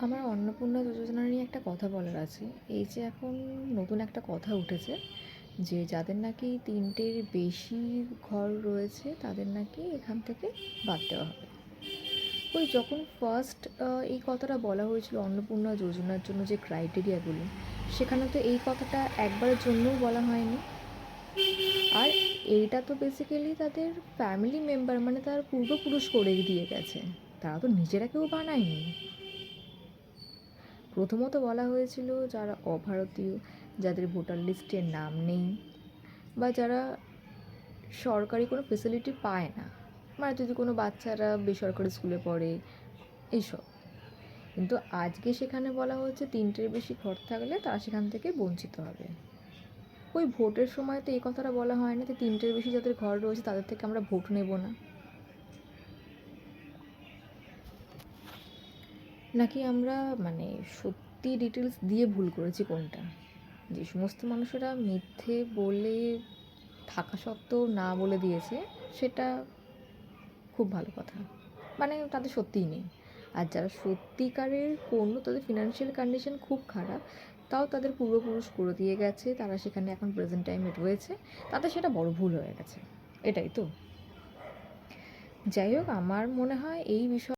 আমার অন্নপূর্ণা যোজনা নিয়ে একটা কথা বলার আছে। এই যে এখন নতুন একটা কথা উঠেছে যে যাদের নাকি ৩টের বেশি ঘর রয়েছে তাদের নাকি এখান থেকে বাদ দেওয়া হবে। ওই যখন ফার্স্ট এই কথাটা বলা হয়েছিল অন্নপূর্ণা যোজনার জন্য যে ক্রাইটেরিয়াগুলো, সেখানে তো এই কথাটা একবারের জন্যও বলা হয়নি। আর এইটা তো বেসিক্যালি তাদের ফ্যামিলি মেম্বার, মানে তার পূর্বপুরুষ করে দিয়ে গেছে, তারা তো নিজেরা কেউ বানায়নি। প্রথমত বলা হয়েছিল যারা অভারতীয়, যাদের ভোটার লিস্টে নাম নেই, বা যারা সরকারি কোনো ফেসিলিটি পায় না, মানে যদি কোনো বাচ্চারা বেসরকারি স্কুলে পড়ে, এইসব। কিন্তু আজকে সেখানে বলা হচ্ছে ৩টের বেশি ঘর থাকলে তারা সেখান থেকে বঞ্চিত হবে। ওই ভোটের সময় তো এই কথাটা বলা হয় না যে ৩টের বেশি যাদের ঘর রয়েছে তাদের থেকে আমরা ভোট নেব না। নাকি আমরা মানে সত্যি ডিটেলস দিয়ে ভুল করেছি কোনটা? যে সমস্ত মানুষেরা মিথ্যে বলে থাকা সত্ত্বেও না বলে দিয়েছে, সেটা খুব ভালো কথা। মানে তাদের সত্যিই নেই। আর যারা সত্যিকারের কোনো, তাদের ফিনান্সিয়াল কন্ডিশন খুব খারাপ, তাও তাদের পূর্বপুরুষ করে দিয়ে গেছে, তারা সেখানে এখন প্রেজেন্ট টাইমে রয়েছে, তাদের সেটা বড় ভুল হয়ে গেছে। এটাই তো। যাই হোক, আমার মনে হয় এই বিষয়